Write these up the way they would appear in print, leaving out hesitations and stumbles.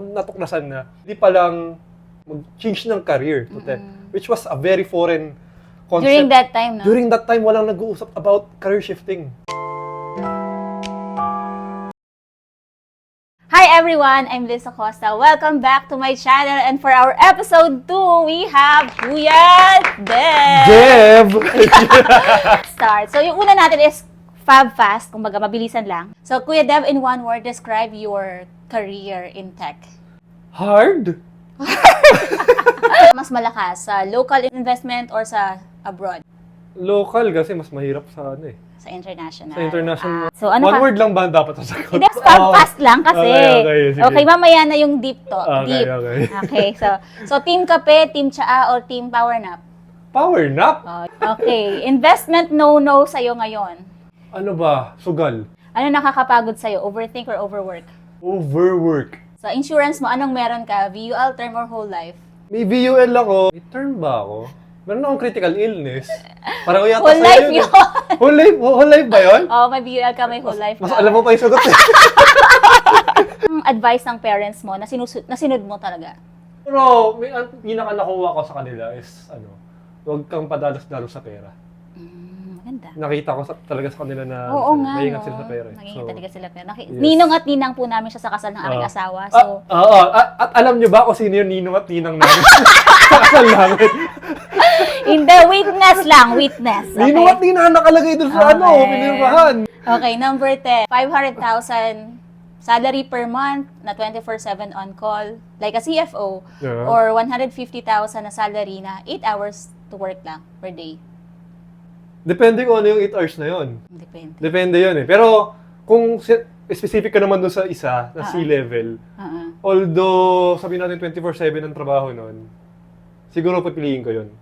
natuklasan na hindi pa lang mag-change ng career to tech, which was a very foreign concept. During that time, no? During that time, walang nag-uusap about career shifting. Hi everyone, I'm Liz Acosta. Welcome back to my channel, and for our episode 2, we have Kuya Dev. Start. So yung una natin is fab fast, kumbaga mabilisan lang. So Kuya Dev, in one word, describe your career in tech. Hard? Mas malakas sa local investment or sa abroad? Local kasi mas mahirap sa ano eh. Sa international. Sa international. So ano One pa? word lang ba dapat sasagot? Hindi, fab fast lang kasi. Okay, sige. Okay, mamaya na yung deep to. Okay, Deep. okay. Okay, so team kape, team tsaa, or team power nap? Power nap? Okay. Investment no-no sa'yo ngayon. Ano ba? Sugal. Ano nakakapagod sa'yo? Overthink or overwork? Overwork. Sa insurance mo, anong meron ka? VUL, term, or whole life? May VUL ako. May term ba ako? Meron akong critical illness. Parang yata Whole sa'yo life yun. yun. Whole life ba yun? Oo, may VUL ka, may whole life Mas ka. alam mo pa yung sagot eh. Ang advice ng parents mo na sinunod mo talaga? Pero, pinaka-nakuha ko sa kanila is, huwag kang padalos-dalos sa pera. Maganda. Nakita ko talaga sa kanila na Oo nga, maingat no? sila sa pera. Naging talaga sila pera. Yes. Ninong at ninang po namin siya sa kasal ng aming asawa. So, Oo. At alam nyo ba kung sino yung ninong at ninang namin sa kasal namin? hindi, witness lang, witness. Okay? Ninong at ninang nakalagay doon sa pinirmahan. Okay, number 10. 500,000 salary per month na 24/7 on call, like a CFO, Yeah. or 150,000 na salary na 8 hours to work lang per day. Depende kung ano yung 8 hours na yon. Depende. Depende yun eh. Pero kung specific ka naman doon sa isa, na C-level, although sabihin natin 24/7 ang trabaho nun, siguro papiliin ko yun.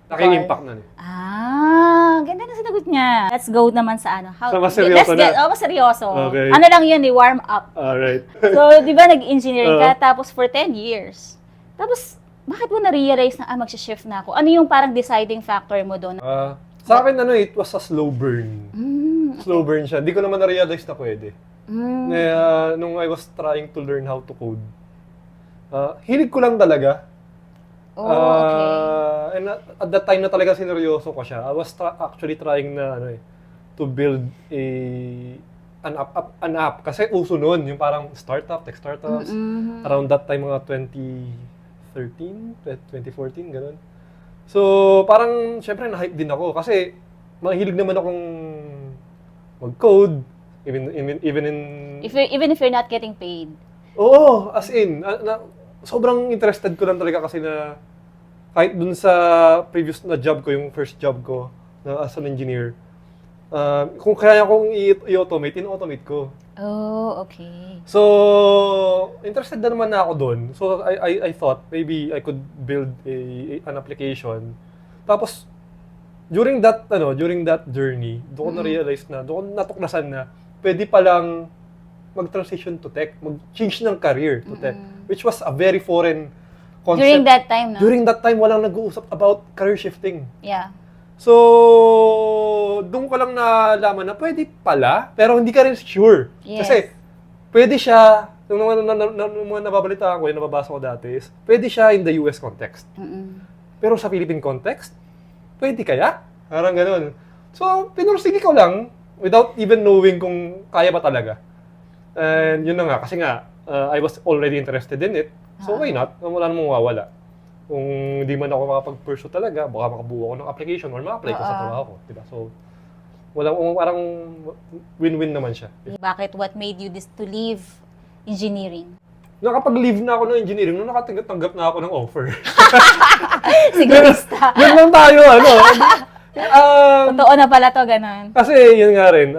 Laking impact nun eh. Ganda na sinagot niya. Let's go naman sa ano. So, mas seryoso mas seryoso. Okay. Ano lang yun, warm up. Alright. So, di ba nag-engineering ka, tapos for 10 years. Tapos, bakit mo na-realize na, mag-shift na ako? Ano yung parang deciding factor mo doon? Sa akin, it was a slow burn. Slow burn siya. Hindi ko naman na-realize na pwede. Nung I was trying to learn how to code, hilig ko lang talaga. Okay. And at that time na talaga sineryoso ko siya. I was actually trying na to build an app. Kasi uso nun, yung parang tech startups. Around that time, mga 2013, 2014, ganun. So, parang, syempre, na-hype din ako. Kasi, mahilig naman akong mag-code. Even if you're not getting paid. Oo, as in. Sobrang interested ko lang talaga kasi na kahit dun sa previous na job ko, yung first job ko na as an engineer, kung kaya kong i-automate, in-automate ko. Oh, okay. So, interested na naman na ako doon. So, I thought maybe I could build an application. Tapos, during that journey, doon ko na-realize na, doon ko natuklasan na pwede palang mag-transition to tech, mag-change ng career to tech, which was a very foreign concept. During that time, no? During that time, walang nag-uusap about career shifting. Yeah. So, doon ko lang nalaman na pwede pala, pero hindi ka rin sure. Yes. Kasi, pwede siya, yung mga nababalitaan ko, yung nababasa ko dati is, pwede siya in the US context. Pero sa Philippine context, pwede kaya? Parang ganun. So, pinursige ko lang, without even knowing kung kaya ba talaga. And yun na nga, kasi nga, I was already interested in it. So, why not? Wala namang mawawala. Kung hindi man ako makapag-pursue talaga, baka makabuo ako ng application or ma-apply ko sa trabaho ko. Diba? So, parang win-win naman siya. Bakit? What made you to leave engineering? Nakapag-leave na ako ng engineering nung nakatanggap na ako ng offer. Sigurista. Yun lang tayo, Totoo na pala to, ganun. Kasi yun nga rin,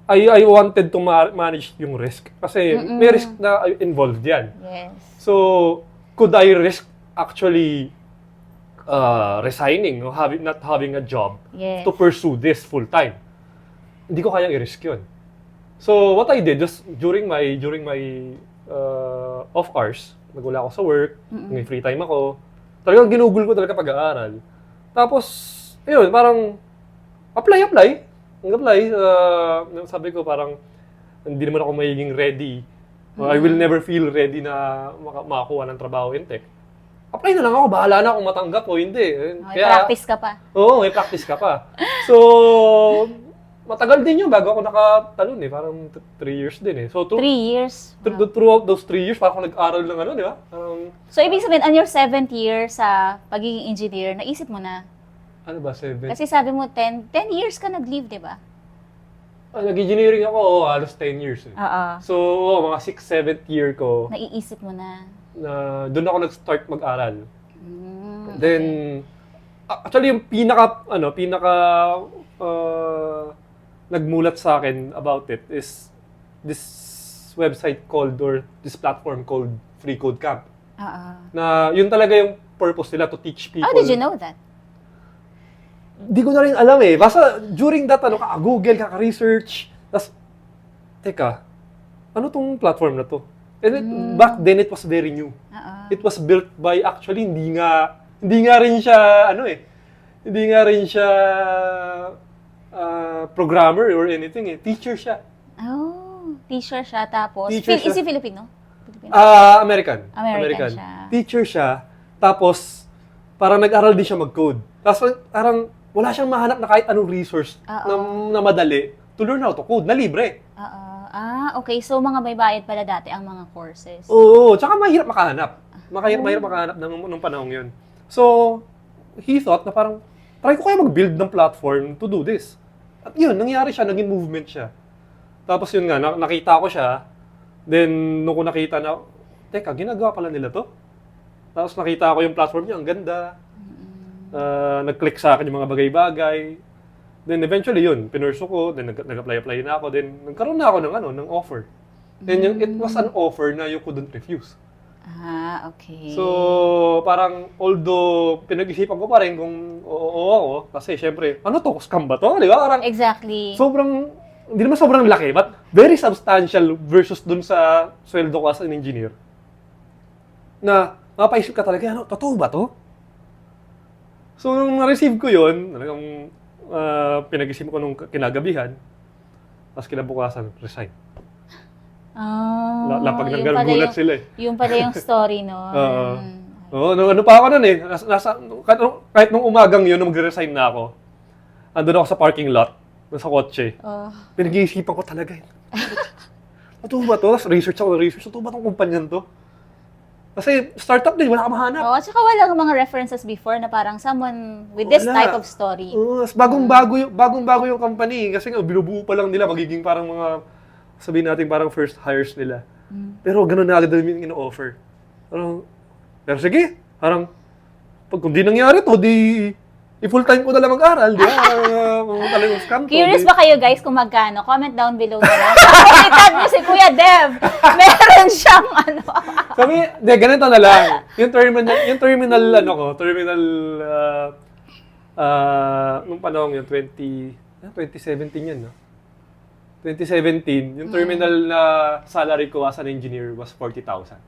I wanted to manage yung risk. Kasi may risk na involved yan. Yes. So, could I risk actually resigning or not having a job Yes. to pursue this full-time? Hindi ko kayang i-risk yun. So, what I did, just during my off hours, nagwala ako sa work, may free time ako, talagang ginugol ko talaga pag-aaral. Tapos, ayun, parang apply. Nag-apply, sabi ko parang, hindi naman ako magiging ready. I will never feel ready na makakuha ng trabaho in tech. Apply na lang ako, bahala na kung matanggap o hindi. May practice ka pa. Oo, may practice ka pa. So, matagal din yun bago ako nakatalon eh. Parang 3 years din eh. So, 3 years? throughout those 3 years, parang ako nag-aral ng ano, di ba? So, ibig sabihin, on your 7th year sa pagiging engineer, naisip mo na? Ano ba, 7? Kasi sabi mo, 10 years ka nag-leave, di ba? Nag-engineering ako, halos 10 years eh. Oo. So, mga 6th, 7th year ko, Naiisip mo na. na doon ako nag-start mag-aral. Mm, Then, actually yung pinaka nagmulat sa akin about it is this website called or this platform called Free Code Camp. Oo. Na yun talaga yung purpose nila to teach people. How did you know that? Di ko na rin alam eh. Basta during that, Google, kaka-research. Tapos, teka, ano tong platform na to? And back then, it was very new. It was built by, actually, hindi nga rin siya, hindi nga rin siya programmer or anything eh. Teacher siya. Oh, teacher siya tapos. Teacher siya. Is he Filipino? American. American siya. Teacher siya. Tapos, parang nag-aral din siya mag-code. Tapos, parang wala siyang mahanap na kahit anong resource na madali to learn how to code, na libre. Okay. So, mga may bayad pala dati ang mga courses. Oo, tsaka mahirap makahanap. Mahirap makahanap nung panahong yun. So, he thought na parang, try ko kaya mag-build ng platform to do this. At yun, nangyari siya, naging movement siya. Tapos yun nga, nakita ko siya. Then, nung ko nakita na, teka, ginagawa pala nila to. Tapos nakita ko yung platform niya, ang ganda. Nag-click sa akin yung mga bagay-bagay. Then eventually yun, pinurso ko, then nag-apply na ako, then nagkaroon na ako ng offer. Then it was an offer na you couldn't refuse. Okay. So, parang although pinag-isipan ko pa rin kung oo ako, kasi syempre, ano to, scam ba to? Di ba? Parang Exactly. hindi naman sobrang laki, but very substantial versus dun sa sweldo ko as an engineer. Na, mapaisip ka talaga, totoo ba to? So, nung na-receive ko yun, talagang pinag-isip ko nung kinagabihan, tapos kinabukasan, resign. Lapag ng gulat sila eh. Yung pala yung story, no? Ano pa ako nun eh. Kahit nung umagang yun, nung mag-resign na ako, andun ako sa parking lot, sa kotse. Pinag-iisipan ko talaga eh. Totoo ba to? Tapos research. Totoo ba tong kumpanyan to? Kasi startup din, wala ka mahanap. At saka walang mga references before na parang someone with this type of story. Bagong-bago yung company. Kasi nga, binubuo pa lang nila, magiging parang mga, sabihin natin parang first hires nila. Pero ganun na agad yung ino-offer. Pero sige, parang, kung di nangyari to, i-full time ko na lang mag-aral, di ba? Talagang scam to. Curious ba kayo guys kung magkano? Comment down below na lang. Itag niyo si Kuya Dev. Meron siyang Sabi, ganito na lang. Yung terminal, nung panahon yun, 2017 yun, no? 2017, yung terminal na salary ko as an engineer was 40,000.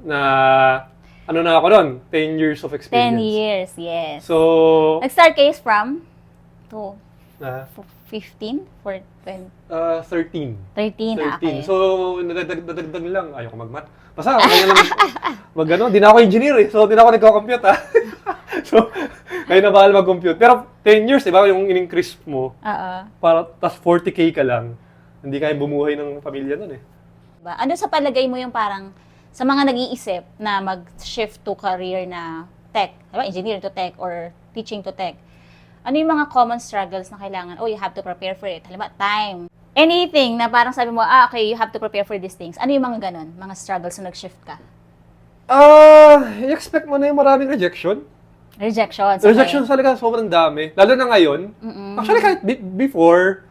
Na, na ako nun? 10 years of 10 experience. years, yes. So, Nag-start kayo from 15? 13? 13. Okay. So, nadagdag lang. Ayoko mag-math. Basta, di na ako engineer eh. So, di na ako nagko-compute ha. So, kayo na bahal mag-compute. Pero 10 years, di ba, yung in-increase mo, tas 40K ka lang, hindi kaya bumuhay ng pamilya nun eh. Diba? Ano sa palagay mo yung parang, sa mga nag-iisip na mag-shift to career na tech, diba? Engineer to tech or teaching to tech, ano yung mga common struggles na kailangan, you have to prepare for it. Halimbawa, time. Anything na parang sabi mo, okay, you have to prepare for these things. Ano yung mga ganun? Mga struggles na nag-shift ka? I-expect mo na yung maraming rejection. Rejections. Okay. Rejections talaga, sobrang dami. Lalo na ngayon. Actually, kahit before,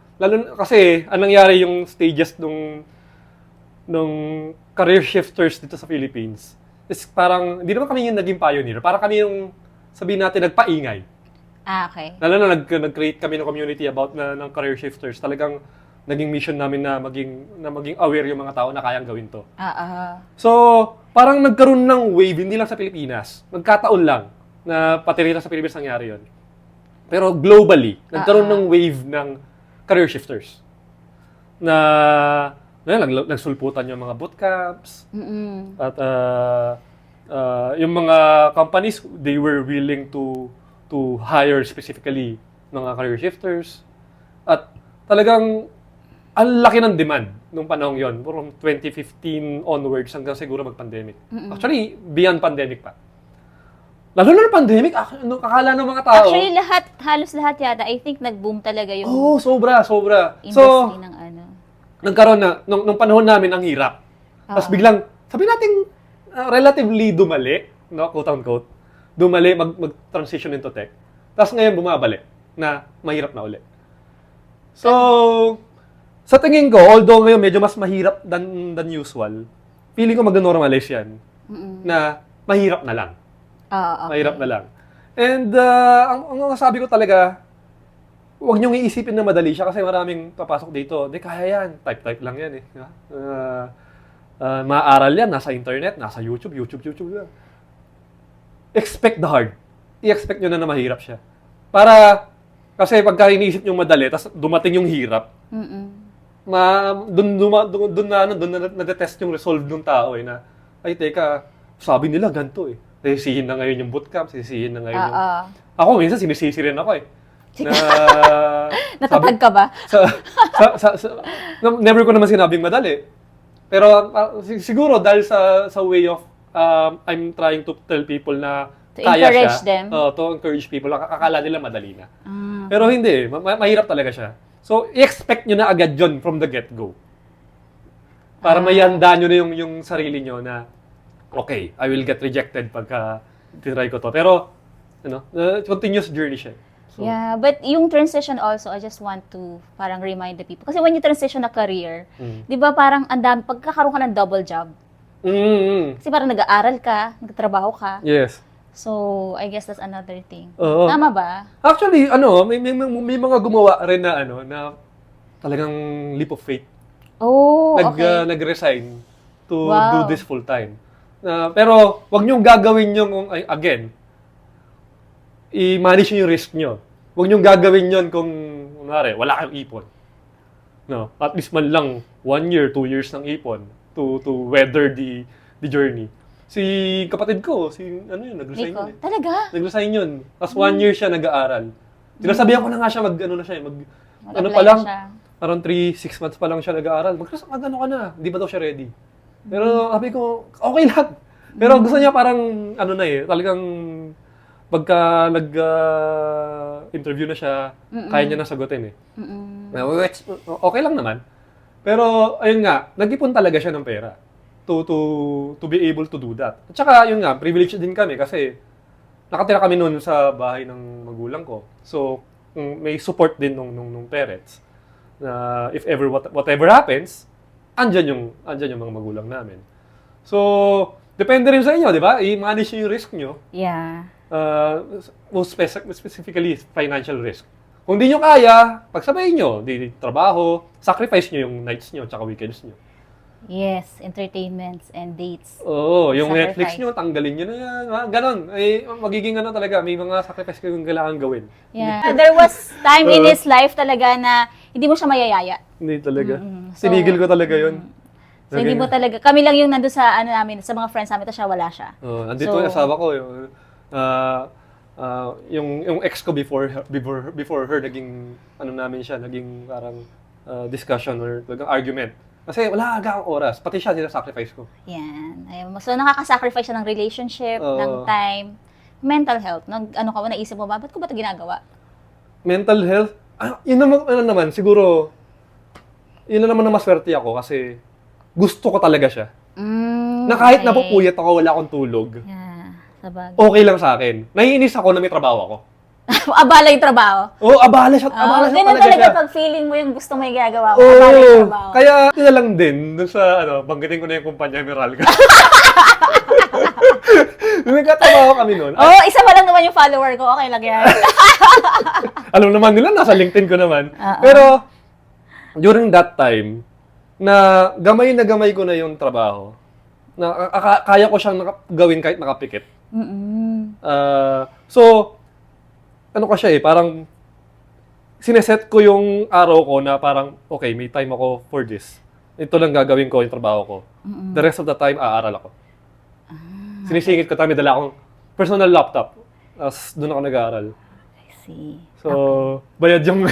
kasi, anong nangyari yung stages nung career shifters dito sa Philippines, is parang, hindi naman kami yung naging pioneer. Parang kami yung, sabihin natin, nagpaingay. Okay. Lalo na nag-create kami ng community about ng career shifters. Talagang naging mission namin na maging aware yung mga tao na kayang gawin to. So, parang nagkaroon ng wave, hindi lang sa Pilipinas. Nagkataon lang na pati rin sa Pilipinas nangyari yun. Pero globally, nagkaroon ng wave ng career shifters. na nagsulputan yung mga bootcamps. At yung mga companies, they were willing to hire specifically mga career shifters. At talagang ang laki ng demand nung panahong yon, from 2015 onwards hanggang siguro mag-pandemic. Actually, beyond pandemic pa. Lalo na pandemic, akala ng mga tao. Actually, halos lahat yata, I think nag-boom talaga yung sobra. industry ng ano. Nagkaroon na, nung panahon namin, ang hirap. Tapos biglang, sabi natin, relatively dumali, no, quote-unquote, dumali, mag-transition into tech. Tapos ngayon bumabalik, na mahirap na uli. So, sa tingin ko, although ngayon medyo mas mahirap than usual, feeling ko mag-normalize yan, na mahirap na lang. Okay. Mahirap na lang. And ang sabi ko talaga, huwag niyong iisipin na madali siya kasi maraming papasok dito. Hindi, kaya yan. Type lang yan eh. Maaral yan. Nasa internet, nasa YouTube lang. Expect the hard. I-expect nyo na mahirap siya. Kasi pagka iniisip nyo madali, tapos dumating yung hirap, doon na na-detest yung resolve ng tao eh na, ay teka, sabi nila ganito eh. Sisihin na ngayon yung bootcamp, sisihin na ngayon yung... Ako minsan sinisisi rin ako eh. Natatag ka ba? Never ko naman sinabing madali. Pero siguro dahil sa way of I'm trying to tell people na To kaya encourage siya. them. To encourage people. Akala nila madali na. Pero hindi. Mahirap talaga siya. So, i-expect nyo na agad yun from the get-go. Para mayanda nyo na yung sarili nyo na okay, I will get rejected pagka try ko to. Pero, continuous journey siya. So, yeah, but yung transition also, I just want to parang remind the people. Kasi when you transition a career, di ba parang pagkakaroon ka ng double job. Kasi parang nag-aaral ka, nagtatrabaho ka. Yes. So, I guess that's another thing. Oo. Tama ba? Actually, may mga gumawa rin na talagang leap of faith. Oh, okay. Nag-resign to Wow. do this full time. Pero wag niyong gagawin yung again, i-manage niyo yung risk niyo. Wag niyong gagawin yon kung kunwari wala kayong ipon. No, at least man lang 1 year, 2 years ng ipon to weather the journey. Si kapatid ko, nag-resign Rico? yun. Talaga? Nag-resign yun. Tapos 1 year siya nag-aaral. Sinasabihan ko na nga siya Mag-apply pa lang, na siya. parang 6 months pa lang siya nag-aaral. Mag-ano ka na, hindi ba daw siya ready? Pero sabi ko, okay lang. Pero gusto niya parang, talagang pagka nag-interview na siya, kaya niya na sagutin eh. Okay lang naman. Pero, ayun nga, nag-ipon talaga siya ng pera to be able to do that. At saka, yun nga, privileged din kami kasi nakatira kami noon sa bahay ng magulang ko. So, may support din nung parents na if ever whatever happens, andyan yung mga magulang namin. So, depende rin sa inyo, di ba? I-manage nyo yung risk nyo. Yeah. Most specifically, financial risk. Kung di nyo kaya, pagsabayin nyo, di trabaho, sacrifice nyo yung nights nyo tsaka weekends nyo. Yes, entertainments and dates. Oo, yung Sacrifice. Netflix nyo, tanggalin nyo na yan. Ganon. Magiging talaga, may mga sacrifice kayong kailangan gawin. Yeah. There was time in his life talaga na hindi mo siya mayayaya. Hindi talaga. So, Tinigil ko talaga yun. So, hindi mo talaga, kami lang yung nandun sa namin, sa mga friends namin, tapos siya wala siya. Andito yung asawa ko, yung ex ko before her, naging, namin siya, naging parang discussion or argument. Kasi wala akong oras, pati siya sinasacrifice ko. Yan. Ayun. So, nakaka-sacrifice siya ng relationship, ng time, mental health. Naisip mo ba, ba't ko ba ito ginagawa? Mental health? Yun naman, siguro, yun na naman na maswerte ako kasi gusto ko talaga siya. Na kahit napupuyat ako, wala akong tulog, Yeah, sabagay. okay lang sa akin. Naiinis ako na may trabaho ako. Abala yung trabaho. Oo, abala siya Ganun talaga siya. pag feeling mo yung gusto mo yung ginagawa mo. Abala yung Oo, trabaho. kaya yun na lang din, dun sa, banggitin ko na yung kumpanya, Meralco. Nagkatrabaho kami noon. Isa pa lang naman yung follower ko. Okay lang yan. Alam naman nila, nasa LinkedIn ko naman. Pero, during that time, na gamay ko na yung trabaho, na kaya ko siyang gawin kahit nakapikit. So, ano ko siya parang, sineset ko yung araw ko na parang, okay, may time ako for this. Ito lang gagawin ko, yung trabaho ko. The rest of the time, aaral ako. Sinisingit ko, may dala akong personal laptop. Tapos doon ako nag-aaral. I see. So, bayad yung...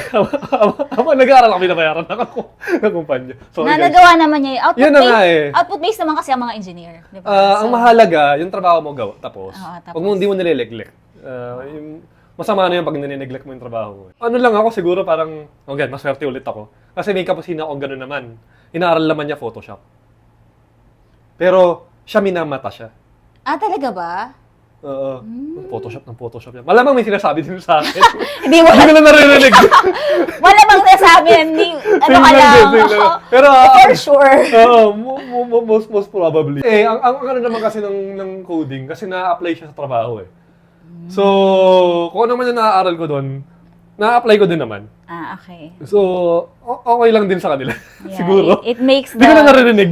Habang nag-aaral ako, binabayaran ako ng kumpanya. Sorry, guys. Nagawa naman niya yung Yun na nga eh. output-based naman kasi ang mga engineer. Di ba? Ang mahalaga, yung trabaho mo gawa. Tapos, tapos. huwag mo hindi mo nilineglect. Masama na yung pag ninineglect mo yung trabaho mo. Ano lang ako, siguro parang, okay, maswerte ulit ako. Kasi may kapusina akong gano'n naman. Inaaral naman niya Photoshop. Pero, siya minamata siya. Talaga ba? Oo. Photoshop yan. Malamang may sinasabi din sa akin. Hindi mo. Hindi ko na naririnig. Malamang nasabi yan. Ano ka lang. Pero, For sure. Oo, most probably. Ang ano naman kasi ng coding, kasi na-apply siya sa trabaho eh. So, kung ano man yung naaaral ko doon, na-apply ko din naman. Okay. So, okay lang din sa kanila. Yeah, Siguro. It makes Hindi ko na naririnig.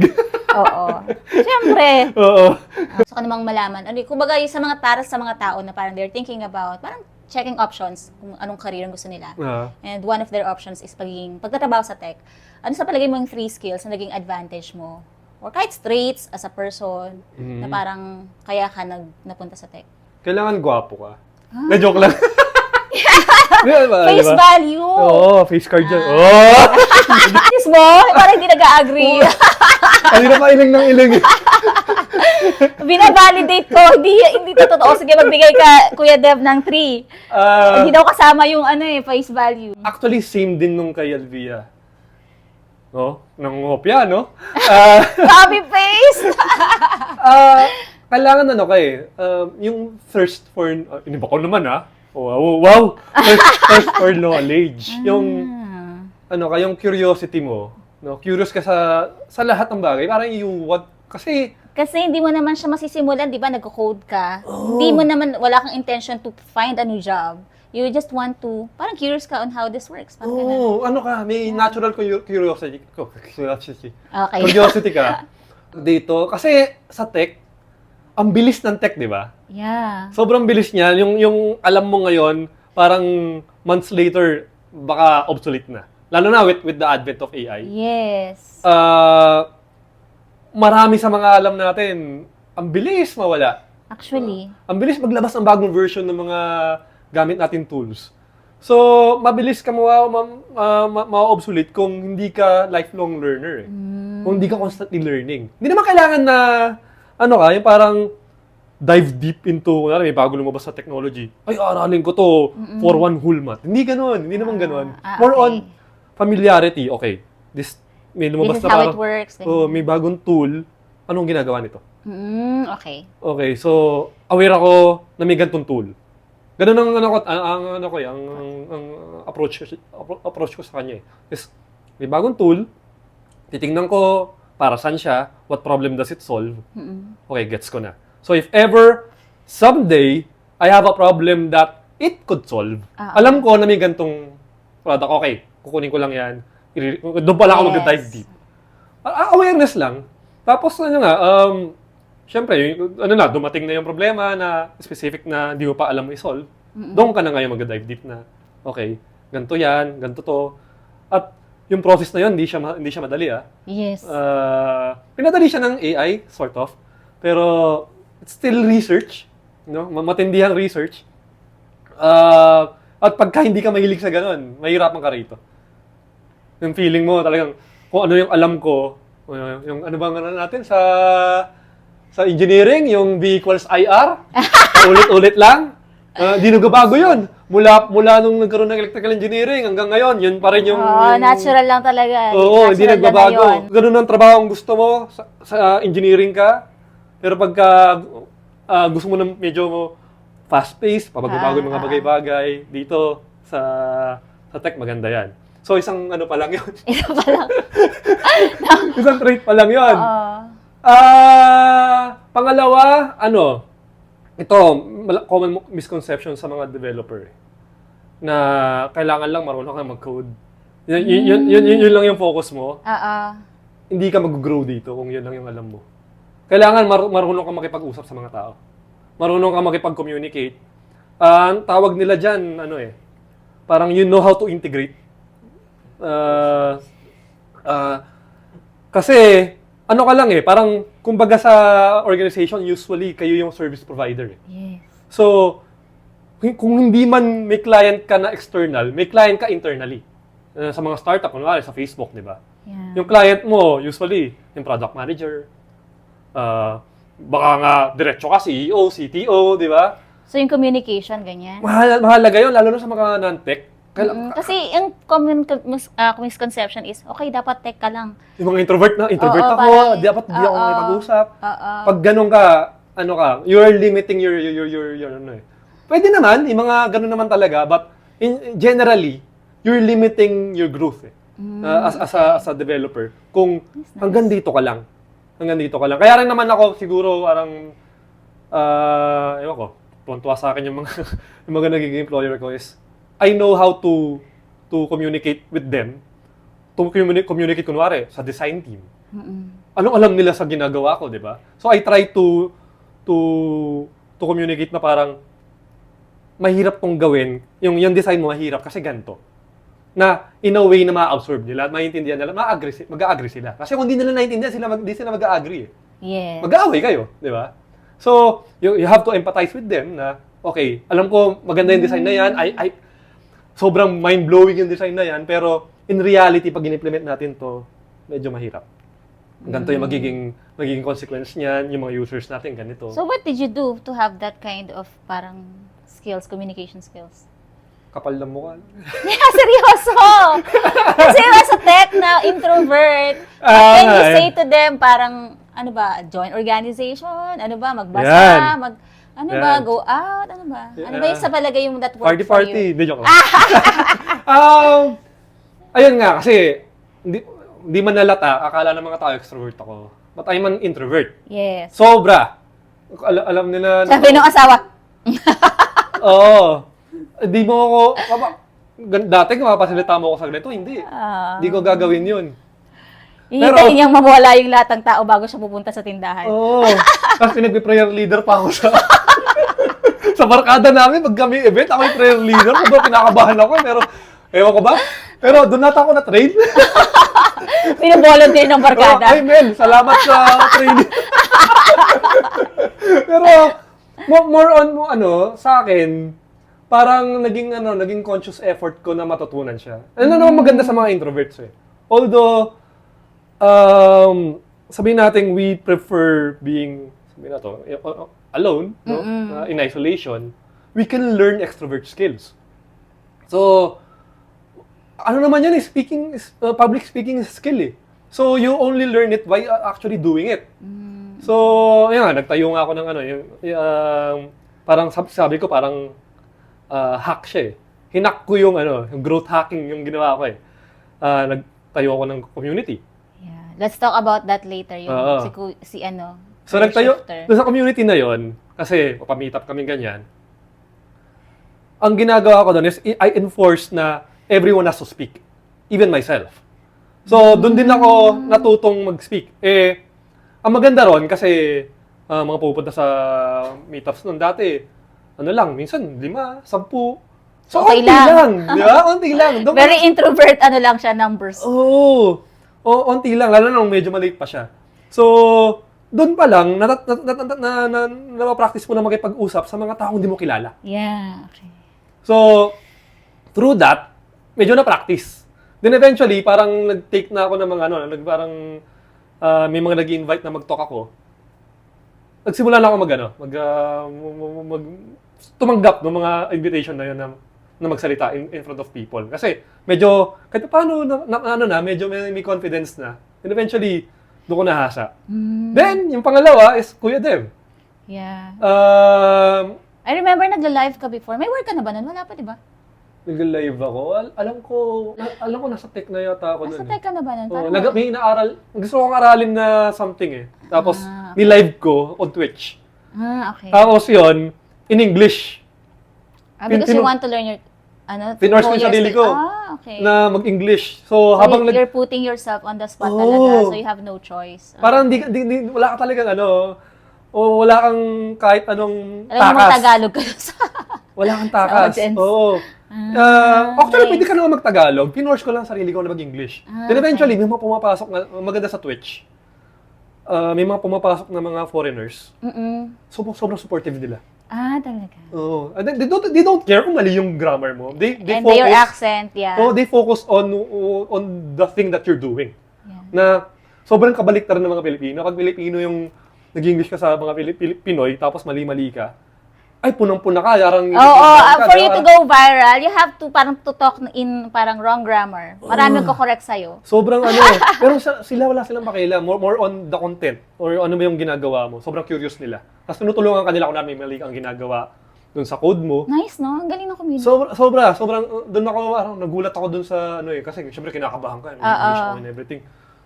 Oo. Siyempre. Oo. So, ka namang malaman. Kumbaga, yung sa mga para sa mga tao na parang they're thinking about, parang checking options kung anong career ang gusto nila. And one of their options is pagtatrabaho sa tech. Ano sa palagay mo yung 3 skills na naging advantage mo? Or kahit traits as a person na parang kaya ka napunta sa tech? Kailangan gwapo ka. Na-joke lang. Face value! Oo, face card yan. Oh! Yes mo? Parang hindi nag-agree. Kanina pa iling ng iling. Binavalidate ko. Hindi to totoo. Sige, magbigay ka, Kuya Dev, ng 3. Hindi daw kasama yung face value. Actually, same din nung kay Elvia. No? Nangopya, no? Copy-paste! Kailangan yung thirst for, iniba ko naman wow! Thirst for knowledge. Yung, yung curiosity mo, no? Curious ka sa lahat ng bagay. Parang kasi hindi mo naman siya masisimulan, di ba? Nagko-code ka. Hindi mo naman, wala kang intention to find a new job. You just want to, parang curious ka on how this works. May natural curiosity. Okay. Curiosity ka. Dito, kasi sa tech, ang bilis ng tech, di ba? Yeah. Sobrang bilis niya. Yung alam mo ngayon, parang months later, baka obsolete na. Lalo na with the advent of AI. Yes. Marami sa mga alam natin, ang bilis mawala. Actually. Ang bilis maglabas ng bagong version ng mga gamit natin tools. So, mabilis ka ma-obsolete kung hindi ka lifelong learner. Kung hindi ka constantly learning. Hindi naman kailangan na yung parang dive deep into, may bago lumabas sa technology. Ay, aralin ko to for one whole month. Hindi ganon. Hindi naman ganon. More on familiarity. Okay, may lumabas this is how it works. May bagong tool. Anong ginagawa nito? Okay. Okay, so aware ako na may ganitong tool. Ganun ang approach ko sa kanya. Is may bagong tool, titingnan ko para saan siya, what problem does it solve? Okay, gets ko na. So if ever, someday, I have a problem that it could solve, alam ko na may gantong product, okay, kukunin ko lang yan, doon pala ako mag-dive deep. Awareness lang. Tapos syempre, dumating na yung problema na specific na di mo pa alam mo i-solve, doon ka na ngayon mag-dive deep na, okay, ganito yan, ganito to, at yung process na yun, hindi siya madali Yes. Pinadali siya ng AI, sort of. Pero, it's still research. No? Matindihang research. At pagka hindi ka mahilig sa ganun, mahirapan ka rito. Yung feeling mo talagang, kung ano yung alam ko, yung ano bang natin sa engineering, yung V equals IR, ulit-ulit lang. Di nagbabago yun. Mula nung nagkaroon ng electrical engineering hanggang ngayon, yun pa rin yung... natural lang talaga. Oo, hindi nagbabago. Ganun ang trabaho ang gusto mo, sa engineering ka. Pero pagka gusto mo ng medyo fast-paced, pabago-bago yung mga bagay-bagay, dito sa tech, maganda yan. So, isang pa lang yun. Isa pa lang. Isang trait pa lang yun. Pangalawa, ito, common misconception sa mga developer na kailangan lang marunong ka mag-code. Yun lang yung focus mo. Hindi ka mag-grow dito kung yun lang yung alam mo. Kailangan marunong ka makipag-usap sa mga tao. Marunong ka makipag-communicate. Ang tawag nila dyan, parang you know how to integrate. Kasi, ano ka lang parang, kumbaga sa organization, usually, kayo yung service provider. Yes. So, kung hindi man may client ka na external, may client ka internally. Sa mga startup, kunwari sa Facebook, di ba? Yeah. Yung client mo, usually, yung product manager, baka nga diretso ka, CEO, CTO, di ba? So, yung communication, ganyan. Mahalaga yun, lalo na sa mga non-tech. Kasi yung misconception is, okay, dapat tech ka lang. Yung mga introvert Oo, ako, parang- dapat di ako makipag-usap. Oo. Pag ganun ka, you are limiting your Pwede naman, yung mga ganun naman talaga, but generally, you're limiting your growth as a developer. Kung hanggang dito ka lang. Kaya rin naman ako siguro parang ewan ko, tuwa sa akin yung mga nagiging employer ko is I know how to communicate with them. To communicate kunwari sa design team. Anong alam nila sa ginagawa ko, di ba? So I try to communicate na parang mahirap tong gawin. Yung design mo mahirap kasi ganito. Na in a way na ma-absorb nila, maintindihan nila, mag-a-agree sila. Kasi kung hindi nila naiintindihan, hindi sila mag-a-agree. Yes. Mag-aaway kayo, di ba? So, you have to empathize with them na, okay, alam ko maganda yung design na yan, sobrang mind-blowing yung design na yan, pero in reality, pag in-implement natin to, medyo mahirap. Ganito yung magiging consequence niyan, yung mga users natin, ganito. So, what did you do to have that kind of parang communication skills? Kapal ng mukha. Yeah, seryoso! Kasi as a tech na introvert, what can you say to them? Parang, ano ba, join organization? Ano ba, magbasa? Go out? Ano ba? Ano ba yung sa palagay yung that work for you? Party. Hindi, joke lang. Ayun nga, kasi hindi man nalata, akala ng mga tao extrovert ako. But I'm an introvert. Yes. Sobra. Alam nila. Sabi ng asawa. Oo. Di mo ako, dati kung mapasilita mo ako sa ganito, hindi. Hindi ko gagawin yun. Hihintayin niyang mawala yung lahat ng tao bago siya pupunta sa tindahan. Oo. Tapos pinag-prayer leader pa ako sa barkada namin, pag kami event, ako yung prayer leader. Sobrang pinakabahan ako, pero ewan ko ba? Pero doon nata ako na-train. Pinavolunteer ng barkada. Ay, Mel, salamat sa training. Pero, more on sa akin, parang naging conscious effort ko na matutunan siya. Ano naman maganda sa mga introverts Although, sabihin natin we prefer being, alone, no? In isolation, we can learn extrovert skills. So, ano naman yan public speaking is skill So, you only learn it by actually doing it. So, yun nagtayo nga ako ng parang sabi ko parang hack siya Hinak ko yung growth hacking yung ginawa ko nagtayo ako ng community. Yeah. Let's talk about that later. Yung So nagtayo, doon sa community na yon kasi pa-meet up kami ganyan. Ang ginagawa ko doon is I enforce na everyone has to speak. Even myself. So doon din ako natutong mag-speak. Ang maganda ron kasi mga pupunta sa meetups noon dati, minsan 5, 10. So, okay lang. Di ba? Onti lang. Very introvert, lang siya, numbers. Oo. Onti lang. Lalo na medyo maliit pa siya. So, doon pa lang, napapractice mo na makipag-usap sa mga taong hindi mo kilala. Yeah, okay. So, through that, medyo na-practice. Then eventually, parang nag-take na ako ng mga may mga nag-invite na mag-talk ako. Nagsimula na ako tumanggap ng mga invitation na yun na magsalita in front of people. Kasi medyo, kahit paano, medyo may confidence na. And eventually, doon ko nahasa. Then, yung pangalawa is Kuya Dev. Yeah. I remember nagla-live ka before. May work ka na ba nun? Wala pa, di ba? Nagla-live ako. Alam ko nasa tech na yata ako nun. Nasa tech ka na ba nun? May inaaral. Gusto kong aralin na something Tapos, ni-live ko on Twitch. Okay. Tapos yun, in English. Because you want to learn your, Pinorse ko yung sarili ko okay. na mag-English. So habang you're putting yourself on the spot talaga, so you have no choice. Parang wala ka talagang wala kang kahit anong takas. Alam mo Tagalog ka sa... Wala kang takas. audience. Oo. Actually, pwede ka naman mag-Tagalog. Pinorse ko lang sarili ko na mag-English. Then eventually, may mga pumapasok na, maganda sa Twitch. May mga pumapasok na mga foreigners. Sobrang supportive nila. Talaga. Oo. And then, they don't care kung mali yung grammar mo. They And focus, your accent, yeah. they focus on the thing that you're doing. Yeah. Na sobrang kabaliktaran ng mga Pilipino. Pag Pilipino yung nag-English ka sa mga Pinoy, tapos mali-mali ka, ay punong-puna ka. For you to go viral, you have to parang to talk in parang wrong grammar. Maraming ko-correct sa'yo. Sobrang pero sila wala silang pakialam. More on the content or ano ba yung ginagawa mo. Sobrang curious nila. Tapos tinutulungan ka nila kung may mali kang ginagawa dun sa code mo. Nice, no? Ang galing ng community. Sobrang dun ako, nagulat ako dun sa kasi syempre kinakabahan ka. English ako and everything.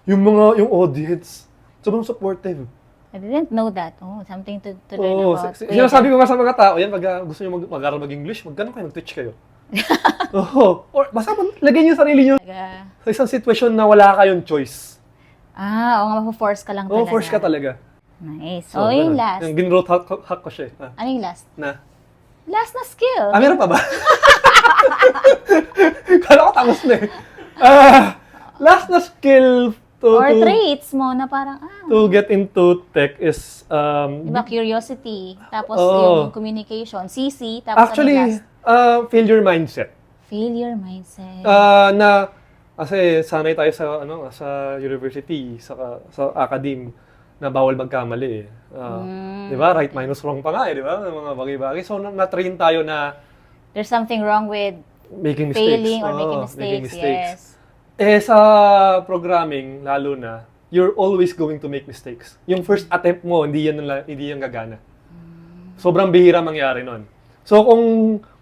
Yung audience, sobrang supportive. I didn't know that. Something to learn about. Sinasabi ko nga sa mga tao, yan, pag gusto nyo mag-aral mag-English, mag-ganon kayo, mag-Twitch kayo. Or basta lagay nyo sarili nyo sa isang sitwasyon na wala kayong choice. Mapo-force ka lang talaga. Force ka talaga. Nice. Yung last. Yung ginrote hack ko siya. Ano yung last? Na? Last na skill. Meron pa ba? Kala ko tapos na last na skill or traits mo na parang, to get into tech is, diba, curiosity, tapos yung communication, CC, tapos actually, failure mindset. Failure mindset. Kasi sanay tayo sa university, sa academe, na bawal magkamali eh. Di ba? Right minus wrong pa nga eh, di ba? Mga bagay-bagay. So, na-train tayo na there's something wrong with making mistakes. Failing or making mistakes. Yes. Sa programming, lalo na, you're always going to make mistakes. Yung first attempt mo, hindi yan gagana. Sobrang bihira mangyari nun. So, kung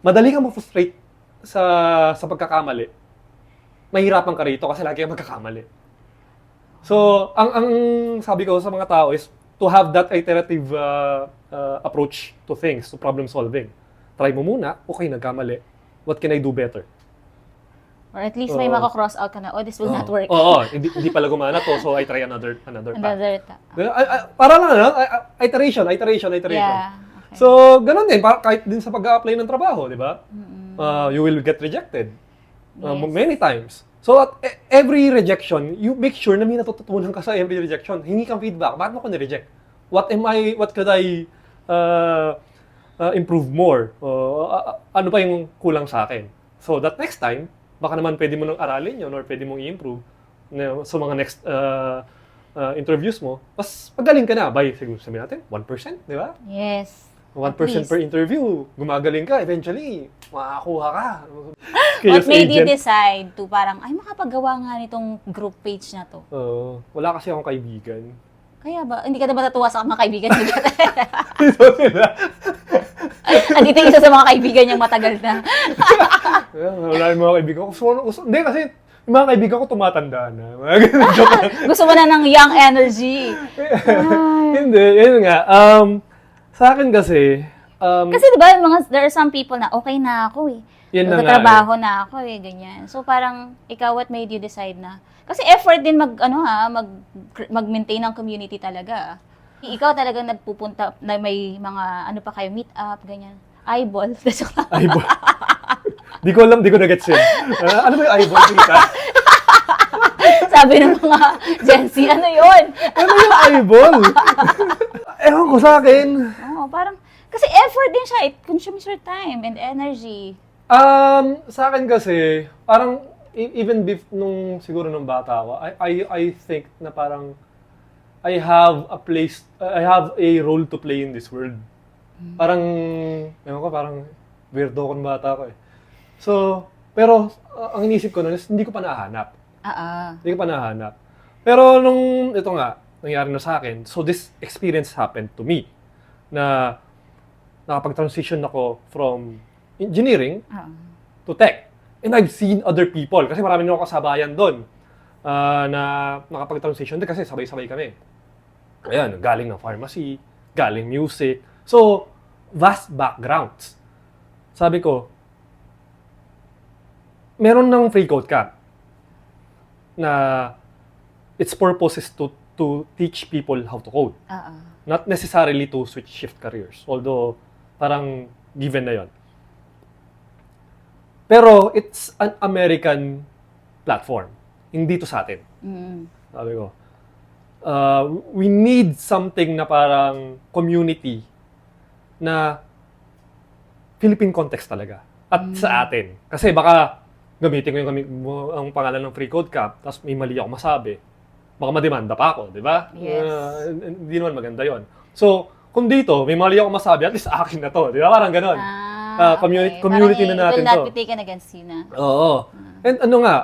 madali kang ma-frustrate sa pagkakamali, mahirapan ka rito kasi lagi kang magkakamali. So, ang sabi ko sa mga tao is to have that iterative approach to things, to problem solving. Try mo muna, okay, nagkamali. What can I do better? Or at least may maka-cross out ka na, this will not work. Hindi pala gumana to, so I try another path. Para lang, iteration. Yeah, okay. So, ganun din, kahit din sa pag-a-apply ng trabaho, di ba? You will get rejected many times. So, at every rejection, you make sure na may natututunan ka sa every rejection. Hingi kang feedback. Bakit mo ko ni-reject? What could I improve more? Ano pa yung kulang sa akin? So, that next time, baka naman pwede mo nang aralin yun or pwede mong i-improve sa mga next interviews mo. Mas pagaling ka na by, siguro sabihin natin, 1%, di ba? Yes. 1% per interview. Gumagaling ka, eventually, makakuha ka. What made you decide to parang, makapagawa nga nitong group page na to? Wala kasi akong kaibigan. Kaya ba? Hindi ka na ba natuwa sa mga kaibigan nila? Ito sila. Andito yung isa sa mga kaibigan niyang matagal na. Wala yung mga kaibigan ko. Hindi kasi, yung mga kaibigan ko tumatanda na. Gusto mo na ng young energy. Hindi, yun nga. Sa akin kasi, kasi diba, there are some people na okay na ako eh. Nagtatrabaho na ako eh, ganyan. So parang, ikaw, what made you decide na? Kasi effort din mag-maintain ng community talaga. Ikaw talagang nagpupunta na may mga pa kayo, meet up, ganyan. Eyeball. Eyeball. Di ko alam, di ko na-gets yun. Ano ba yung eyeball? Sabi ng mga Gen Z, ano yun? Ano yung eyeball? Ewan ko sa akin. Parang, kasi effort din siya. It consumes your time and energy. Sa akin kasi, parang, even siguro nung bata ako, I think na parang, I have a role to play in this world. Parang, parang weirdo ko nung bata ako eh. So, pero, ang inisip ko nun is, hindi ko pa nahanap. Hindi ko pa nahanap. Pero ito nga, nangyari na sa akin, so this experience happened to me, na nakapag-transition ako from engineering to tech. And I've seen other people, kasi marami na ako kasabayan doon, na nakapag-transition din kasi sabay-sabay kami. Ayan, galing ng pharmacy, galing music. So, vast backgrounds. Sabi ko, meron ng free code ka na its purpose is to teach people how to code. Not necessarily to switch shift careers. Although, parang given na yon. Pero it's an American platform. Hindi to sa atin. Sabi ko, we need something na parang community na Philippine context talaga. At sa atin. Kasi baka gamitin ko ang pangalan ng Free Code Camp, tapos may mali ako masabi. Baka mademanda pa ako, di ba? Yes. Hindi naman maganda yon. So, kung dito, may mali ako masabi, at least akin na to. Di ba? Parang ganon. Community na natin it will not to. be taken against you na. Oo. And ano nga,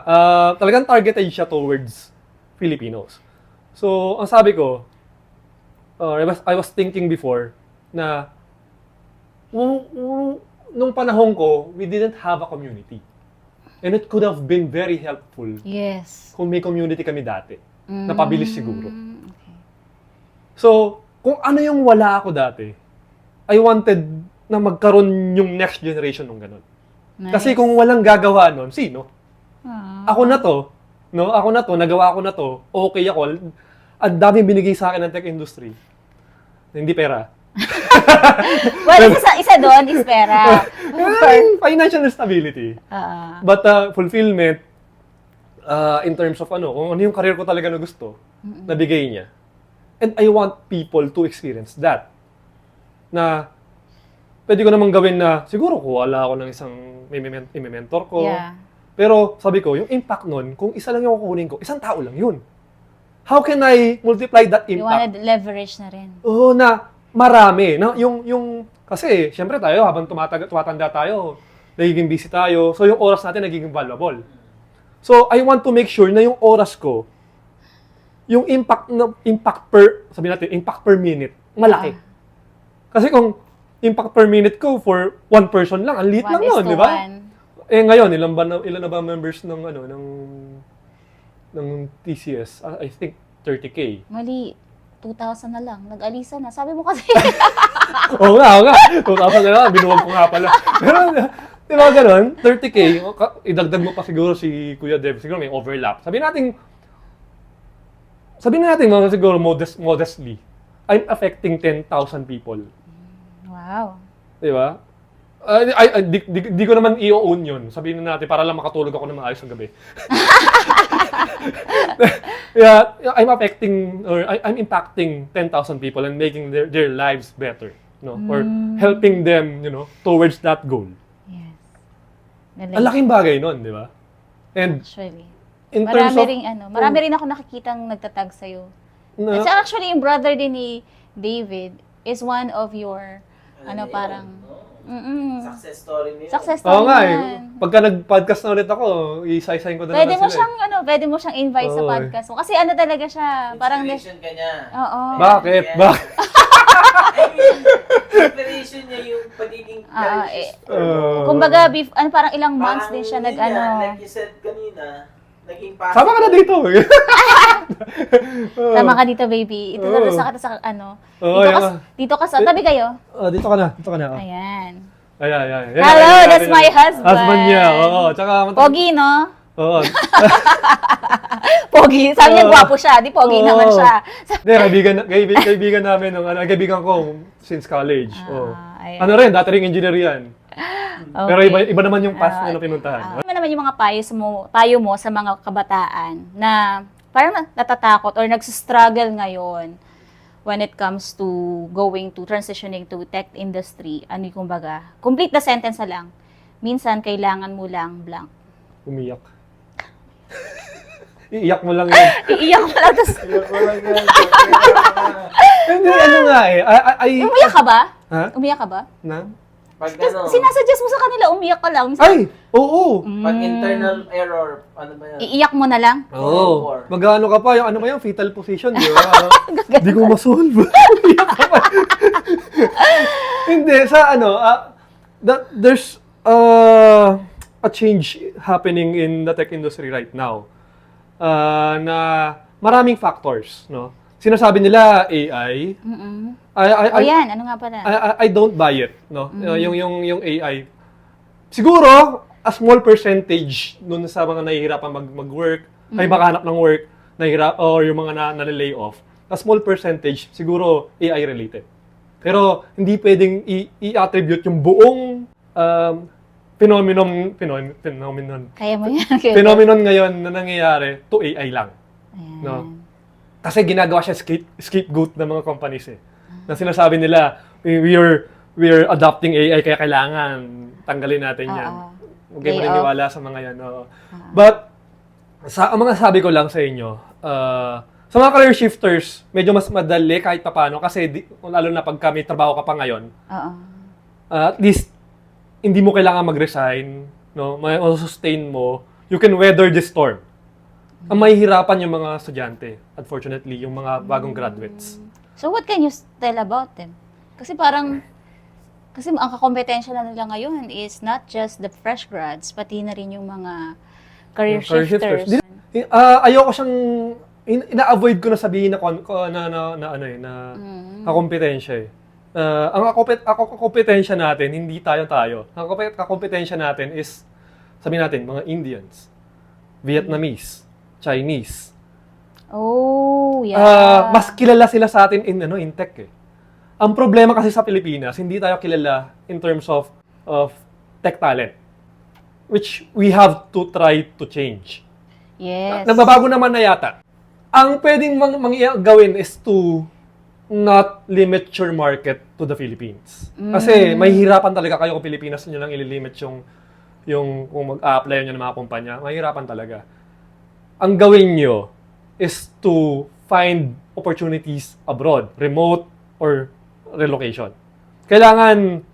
talagang targeted siya towards Filipinos. So, ang sabi ko, I was thinking before na nung panahon ko, we didn't have a community. And it could have been very helpful Yes. kung may community kami dati. Napabilis siguro. Okay. So, kung ano yung wala ako dati, I wanted na magkaroon yung next generation ng ganun. Nice. Kasi kung walang gagawa nun, sino? Ah. Ako na to, no? Ako na to, nagawa ko na to, okay ako. Ang daming binigay sa akin ng tech industry. Hindi pera. Well, isa doon is pera. Financial stability. But fulfillment, in terms of kung ano yung career ko talaga na gusto, nabigay niya. And I want people to experience that. Na, pwede ko namang gawin na, siguro wala ako ng isang may mentor ko. Yeah. Pero sabi ko, yung impact nun, kung isa lang yung kukunin ko, isang tao lang yun. How can I multiply that You impact? wanna leverage na rin. Oo, na marami. No? Kasi, syempre tayo, habang tumatanda tayo, nagiging busy tayo, so yung oras natin nagiging valuable. So, I want to make sure na yung oras ko, yung impact per minute, malaki. Kasi kung impact per minute ko for one person lang, ang liit lang yun, di ba? Eh ngayon, ilan na ba members ng TCS? I think 30K. Mali. 2,000 na lang. Nag-alisa na. Sabi mo kasi. Oo nga. 2,000 na lang, binuwag ko nga pala. Pero, di ba ganun? 30K, idagdag mo pa siguro si Kuya Dev, siguro may overlap. Sabihin natin mga siguro modestly, I'm affecting 10,000 people. Wow. Di ba? Di ko naman i-own yun. Sabihin na natin, para lang makatulog ako ng maayos ng gabi. Yeah, I'm impacting 10,000 people and making their lives better. No? Or helping them, towards that goal. Yes. Ang laking bagay nun, di ba? And Actually. in terms Marami rin ako nakikitang nagtatag sa'yo. So actually, yung brother din ni David is one of your, success story niya. Success story oo nga yan. Pagka nag-podcast na ulit ako, isa-isahin ko na Pwede naman mo sila. pwede mo siyang invite sa Oo, podcast mo. Kasi talaga siya, parang... Inspiration ka niya. Oo. Bakit? Yeah. Bakit? I mean, inspiration niya yung pagiging Kumbaga, parang ilang months din siya Like you said kanina, naging positive. Sama ka na dito. Tama ka dito, baby. Ituturo sa kita sa Oo, dito ka sa... Tabi kayo. Dito ka na. Oh. Ayan. Ayan. Hello, that's my husband. Husband niya, oo. Tsaka, Pogi, no? Oo. Pogi. Sabi niya, gwapo siya. Di pogi naman siya. Hindi, kaibigan namin, kaibigan ko since college. ayan. Ano rin, dati rin engineer yan. Okay. Pero iba naman yung path na pinuntahan. Ano naman yung mga payo mo sa mga kabataan na parang natatakot or nagsistruggle ngayon when it comes to transitioning to tech industry? Ano yung kumbaga? Complete the sentence na lang. Minsan, kailangan mo lang blank. Umiyak. Iiyak mo lang yan. Iiyak mo lang. Hindi, Umiyak ka ba? Ha? Umiyak ka ba? Na? Pag Sinasuggest mo sa kanila, umiyak ka lang. Ay! Oo! pag internal error, ano ba yan? Iiyak mo na lang? Oo. Mag-ano ka pa, yung fetal position, di ba? Hindi ko ma-solve. Iyak ka pa. Hindi, there's a change happening in the tech industry right now. Na maraming factors, no? Sinasabi nila AI. Yan, ano nga pala? I don't buy it, no? Yung AI. Siguro, a small percentage dun sa mga nahihirapan mag-work, ay makahanap ng work, or yung mga na-lay off. A small percentage, siguro AI related. Pero hindi pwedeng i-attribute yung buong phenomenon. Kaya mo yan. Kuya Deb. Phenomenon ngayon na nangyayari to AI lang. Ayan. No? Kasi ginagawa siya scapegoat ng mga companies eh. Na sinasabi nila, we're adopting AI kaya kailangan tanggalin natin yan. Huwag kayo Lay maniniwala sa mga yan. Oo. But, ang mga sabi ko lang sa inyo, sa mga career shifters, medyo mas madali kahit papaano kasi lalo na pag may trabaho ka pa ngayon, Oo. at least hindi mo kailangan mag-resign, no? May sustain mo, you can weather the storm. Ang mahihirapan yung mga estudyante, unfortunately, yung mga bagong graduates. So what can you tell about them? Kasi parang, kasi ang kakompetensya na nila ngayon is not just the fresh grads, pati na rin yung mga career shifters. Ayoko siyang ina-avoid ko na sabihin na kakompetensya eh. Ang kakompetensya natin hindi tayo. Ang kakompetensya natin is sabihin natin mga Indians, Vietnamese, Chinese. Oh, yeah. Mas kilala sila sa atin in tech eh. Ang problema kasi sa Pilipinas, hindi tayo kilala in terms of tech talent, which we have to try to change. Yes. Nagbabago naman na yata. Ang pwedeng gawin is to not limit your market to the Philippines. Kasi mahihirapan talaga kayo kung Pilipinas nyo lang ililimit yung kung mag-a-apply nyo ng mga kumpanya. Mahihirapan talaga. Ang gawin nyo is to find opportunities abroad, remote or relocation. Kailangan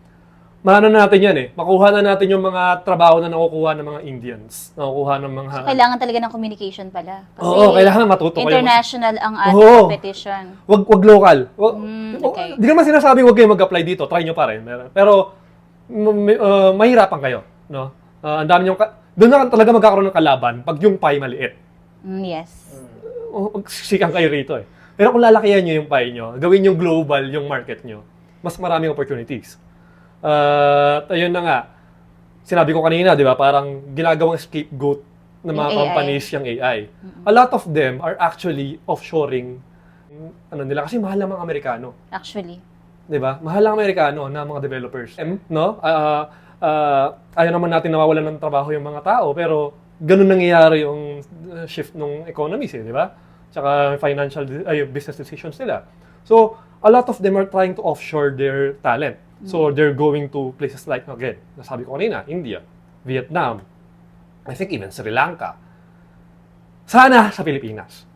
natin yan eh. Makuha na natin yung mga trabaho na nakukuha ng mga Indians. Nakukuha ng mga... So, kailangan talaga ng communication pala. Kasi Oo, kailangan matuto kayo. international ang ating Oo. competition. Wag local. Okay. Di naman sinasabi wag kayo mag-apply dito. Try nyo pa rin. Pero mahirapan kayo. No? Ang dami nyo... Doon na talaga magkakaroon ng kalaban pag yung pie maliit. Yes. Magsisikang kayo rito eh. Pero kung lalakihan nyo yung pie nyo, gawin nyo global yung market nyo, mas maraming opportunities. Ayun na nga. Sinabi ko kanina, di ba? Parang ginagawang scapegoat ng mga Yung AI. companies yung AI. A lot of them are actually offshoring nila kasi mahal ang mga Amerikano. Actually. 'Di ba? Mahal ang Amerikano na mga developers. No? Ayaw naman natin nawawalan ng trabaho yung mga tao, pero ganun nangyayari yung shift ng economies, di ba? Tsaka financial business decisions nila. So, a lot of them are trying to offshore their talent. So, they're going to places like, again, nasabi ko kanina, India, Vietnam, I think even Sri Lanka. Sana sa Pilipinas.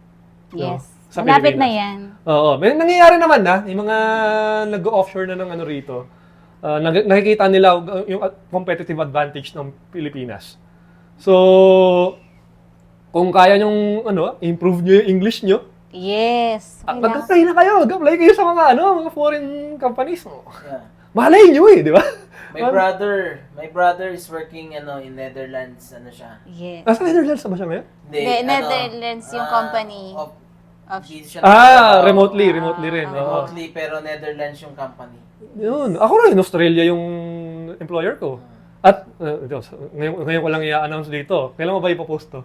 Yes. Sa Malapit na Pilipinas. yan. Oo. May nangyayari naman na. Yung mga nag-offshore na ng ano rito. Nakikita nila yung competitive advantage ng Pilipinas. So, kung kaya nyong improve nyo yung English nyo, Yes. mag-apply na kayo. Mag-apply kayo sa mga mga foreign companies. Yeah. Malay nyo eh, di ba? My brother is working in Netherlands, siya. Yes. Nasa Netherlands na ba siya ngayon? Hindi, Netherlands yung company. Hindi siya Remotely rin. Oo. remotely, pero Netherlands yung company. Yun. Ako rin, Australia yung employer ko. At, ngayon ko lang i-announce dito. Kailan mo ba ipopost to?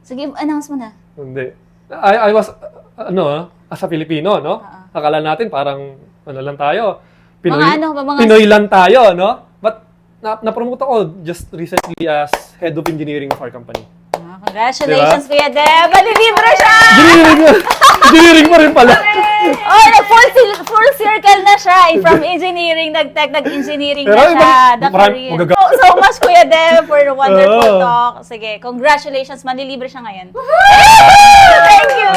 Sige, announce mo na. Hindi. I was, as a Filipino, no? Akala natin parang, lang tayo. Pinoy lang tayo, no? But, na-promote ako just recently as head of engineering of our company. Congratulations, Kuya Deb! Malilibro siya! Engineering pa rin pala. Oh, full circle na siya. From engineering, nag-tech, nag-engineering na siya. The career. So much, Kuya Deb, for the wonderful talk. Sige, congratulations. Manlilibre siya ngayon. Thank you!